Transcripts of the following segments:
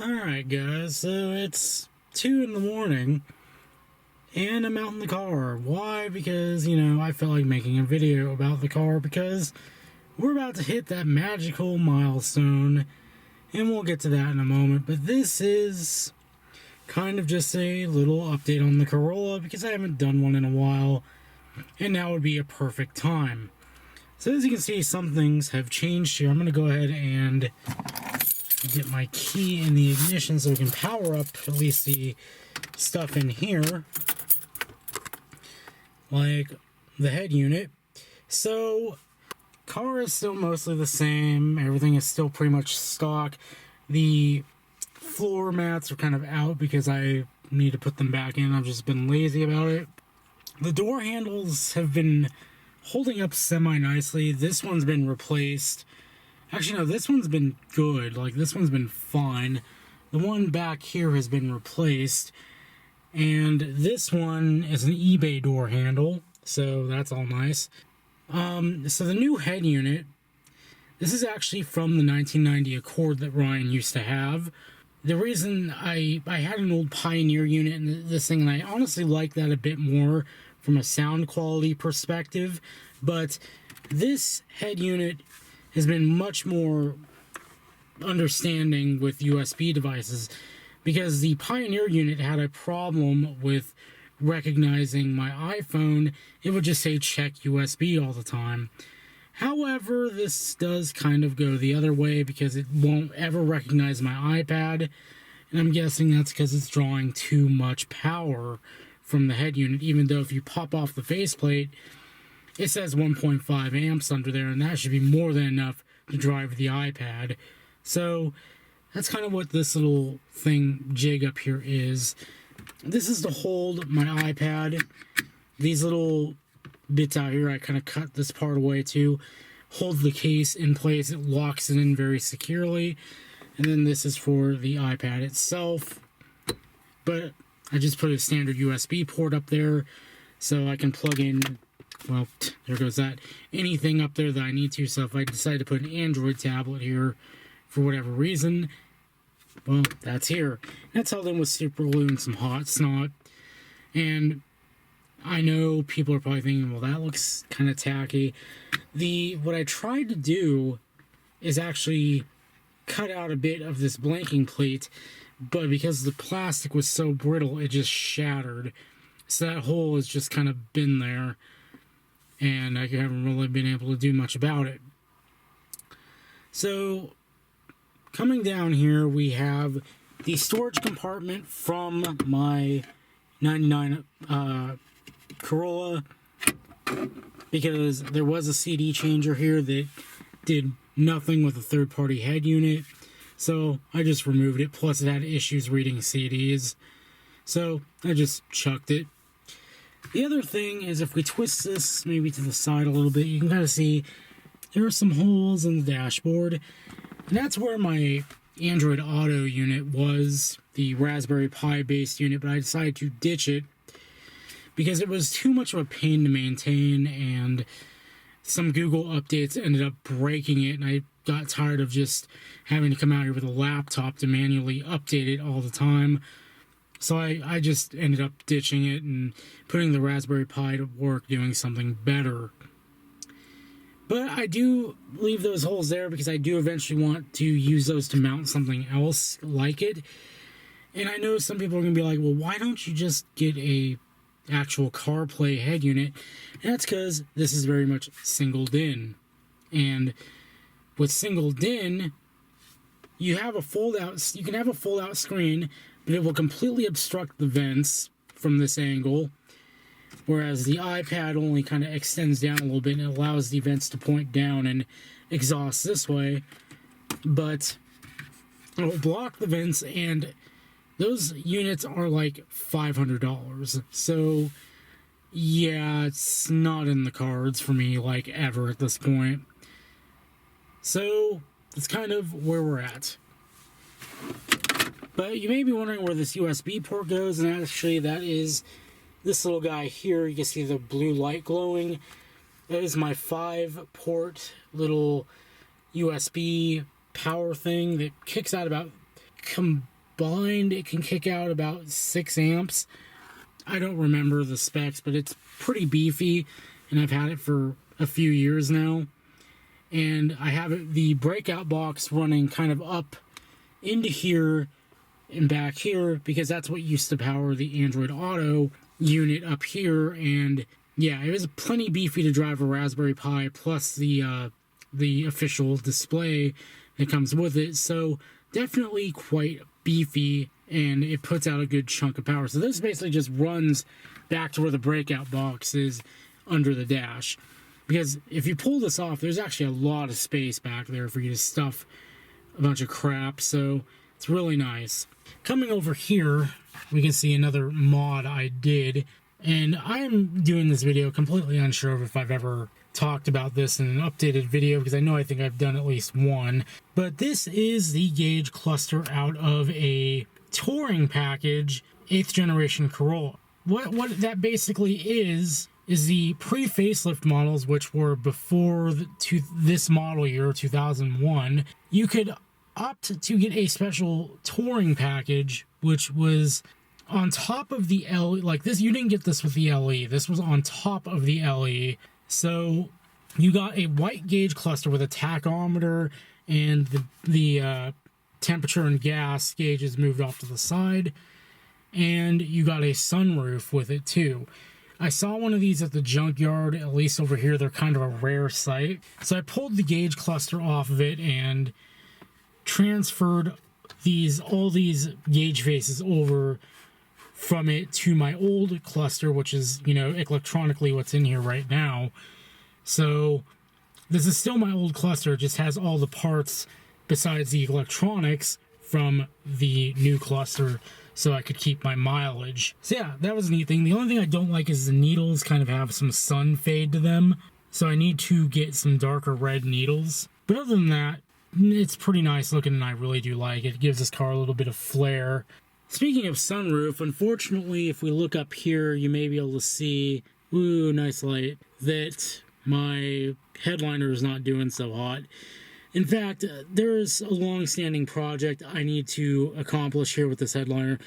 Alright guys, so it's 2 in the morning and I'm out in the car. Why? Because, I felt like making a video about the car because we're about to hit that magical milestone and we'll get to that in a moment. But this is kind of just a little update on the Corolla because I haven't done one in a while and now would be a perfect time. So as you can see, some things have changed here. I'm going to go ahead and get my key in the ignition so we can power up at least the stuff in here, like the head unit. So car is still mostly the same, everything is still pretty much stock. The floor mats are kind of out because I need to put them back in. I've just been lazy about it. The door handles have been holding up semi nicely. This one's been replaced. Actually, no, this one's been good. Like, this one's been fine. The one back here has been replaced. And this one is an eBay door handle. So, that's all nice. So the new head unit, this is actually from the 1990 Accord that Ryan used to have. The reason I had an old Pioneer unit in this thing, and I honestly like that a bit more from a sound quality perspective. But this head unit has been much more understanding with USB devices because the Pioneer unit had a problem with recognizing my iPhone. It would just say check USB all the time. However, this does kind of go the other way because it won't ever recognize my iPad, and I'm guessing that's because it's drawing too much power from the head unit, even though if you pop off the faceplate, it says 1.5 amps under there, and that should be more than enough to drive the iPad. So that's kind of what this little thing jig up here is. This is to hold my iPad. These little bits out here, I kind of cut this part away to hold the case in place. It locks it in very securely. And then this is for the iPad itself. But I just put a standard USB port up there so I can plug in, well, there goes that, anything up there that I need to. So if I decide to put an Android tablet here for whatever reason, well, that's here. That's held in with super glue and some hot snot. And I know people are probably thinking, well, that looks kind of tacky. What I tried to do is actually cut out a bit of this blanking plate, but because the plastic was so brittle, it just shattered. So that hole has just kind of been there, and I haven't really been able to do much about it. So coming down here, we have the storage compartment from my 99 Corolla, because there was a CD changer here that did nothing with a third-party head unit, so I just removed it. Plus it had issues reading CDs, so I just chucked it. The other thing is, if we twist this maybe to the side a little bit, you can kind of see there are some holes in the dashboard, and that's where my Android Auto unit was, the Raspberry Pi based unit, but I decided to ditch it because it was too much of a pain to maintain, and some Google updates ended up breaking it, and I got tired of just having to come out here with a laptop to manually update it all the time. So I just ended up ditching it and putting the Raspberry Pi to work doing something better. But I do leave those holes there because I do eventually want to use those to mount something else like it. And I know some people are going to be like, well, why don't you just get a actual CarPlay head unit? And that's because this is very much singled in. And with singled in, you can have a fold-out screen, but it will completely obstruct the vents from this angle, whereas the iPad only kind of extends down a little bit and it allows the vents to point down and exhaust this way, but it will block the vents, and those units are like $500. So yeah, it's not in the cards for me, like, ever at this point. So that's kind of where we're at. But you may be wondering where this USB port goes, and actually that is this little guy here. You can see the blue light glowing. That is my 5-port little USB power thing that kicks out about combined, it can kick out about 6 amps. I don't remember the specs, but it's pretty beefy, and I've had it for a few years now. And I have the breakout box running kind of up into here and back here, because that's what used to power the Android Auto unit up here. And yeah, it was plenty beefy to drive a Raspberry Pi, plus the official display that comes with it. So definitely quite beefy, and it puts out a good chunk of power. So this basically just runs back to where the breakout box is under the dash. Because if you pull this off, there's actually a lot of space back there for you to stuff a bunch of crap. So it's really nice. Coming over here, we can see another mod I did. And I'm doing this video completely unsure of if I've ever talked about this in an updated video, because I think I've done at least one. But this is the gauge cluster out of a touring package 8th generation Corolla. What that basically is the pre-facelift models, which were before this model year, 2001. You could opt to get a special touring package, which was on top of the LE. Like this, you didn't get this with the LE. This was on top of the LE. So you got a white gauge cluster with a tachometer, and the temperature and gas gauges moved off to the side. And you got a sunroof with it too. I saw one of these at the junkyard, at least over here. They're kind of a rare sight. So I pulled the gauge cluster off of it and transferred all these gauge faces over from it to my old cluster, which is, electronically what's in here right now. So this is still my old cluster. It just has all the parts besides the electronics from the new cluster, so I could keep my mileage. So yeah, that was a neat thing. The only thing I don't like is the needles kind of have some sun fade to them, so I need to get some darker red needles. But other than that, it's pretty nice looking, and I really do like it. It gives this car a little bit of flair. Speaking of sunroof, unfortunately, if we look up here, you may be able to see, ooh, nice light, that my headliner is not doing so hot. In fact, there's a long-standing project I need to accomplish here with this headliner,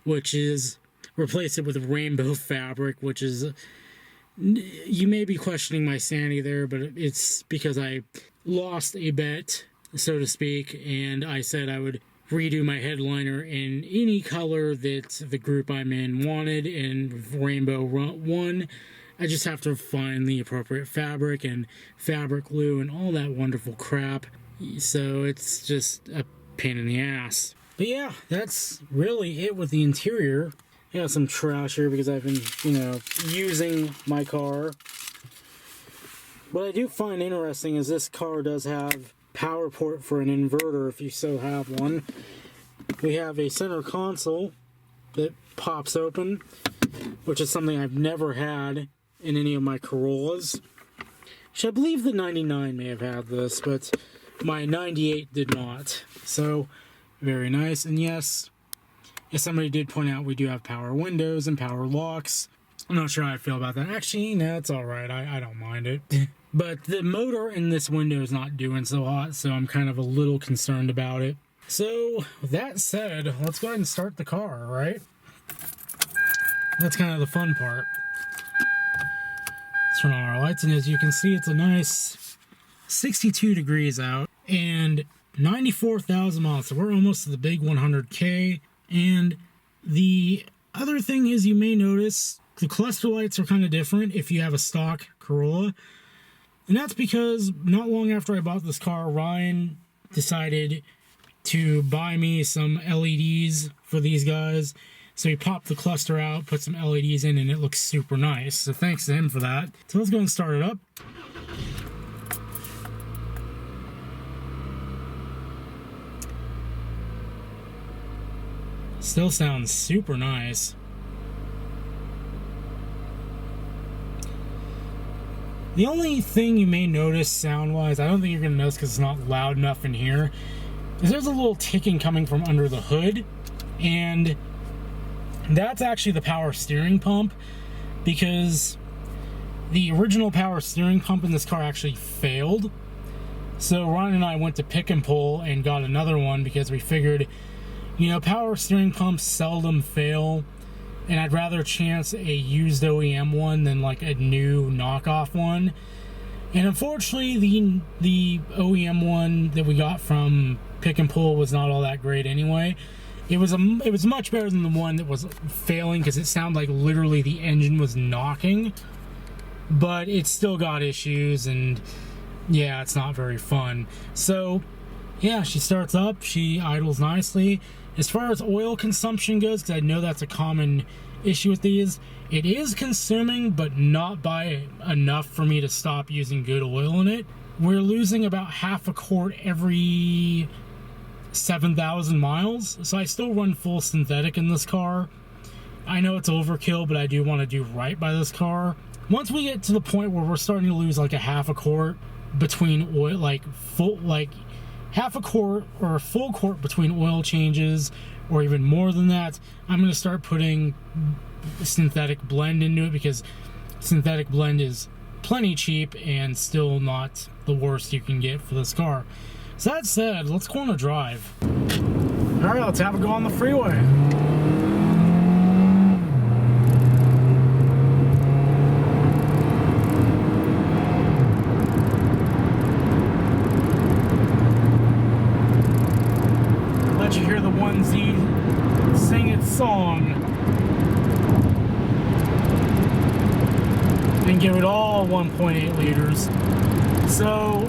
which is replace it with rainbow fabric, which is, you may be questioning my sanity there, but it's because I lost a bet, so to speak, and I said I would redo my headliner in any color that the group I'm in wanted, and rainbow won. I just have to find the appropriate fabric and fabric glue and all that wonderful crap. So it's just a pain in the ass. But yeah, that's really it with the interior. I got some trash here because I've been, using my car. What I do find interesting is this car does have power port for an inverter if you so have one. We have a center console that pops open, which is something I've never had in any of my Corollas. Which I believe the 99 may have had this, but my 98 did not. So, very nice. And yes, as somebody did point out, we do have power windows and power locks. I'm not sure how I feel about that. Actually, no, it's alright. I don't mind it. But the motor in this window is not doing so hot, so I'm kind of a little concerned about it. So, with that said, let's go ahead and start the car, right? That's kind of the fun part. Let's turn on our lights, and as you can see, it's a nice 62 degrees out and 94,000 miles, so we're almost to the big 100K. And the other thing is, you may notice the cluster lights are kind of different if you have a stock Corolla. And that's because not long after I bought this car, Ryan decided to buy me some LEDs for these guys. So he popped the cluster out, put some LEDs in, and it looks super nice. So thanks to him for that. So let's go and start it up. Still sounds super nice. The only thing you may notice sound-wise, I don't think you're going to notice because it's not loud enough in here, is there's a little ticking coming from under the hood, and that's actually the power steering pump, because the original power steering pump in this car actually failed. So Ryan and I went to pick and pull and got another one because we figured You know, power steering pumps seldom fail, and I'd rather chance a used OEM one than like a new knockoff one. And unfortunately, the OEM one that we got from Pick and Pull was not all that great anyway. It was much better than the one that was failing, because it sounded like literally the engine was knocking, but it still got issues, and yeah, it's not very fun. So yeah, she starts up, she idles nicely. As far as oil consumption goes, because I know that's a common issue with these, it is consuming, but not by enough for me to stop using good oil in it. We're losing about half a quart every 7,000 miles, so I still run full synthetic in this car. I know it's overkill, but I do want to do right by this car. Once we get to the point where we're starting to lose like a half a quart between oil, like half a quart or a full quart between oil changes, or even more than that, I'm going to start putting synthetic blend into it, because synthetic blend is plenty cheap and still not the worst you can get for this car. So that said, let's go on a drive. All right, let's have a go on the freeway. Let you hear the 1Z sing its song and give it all 1.8 liters. So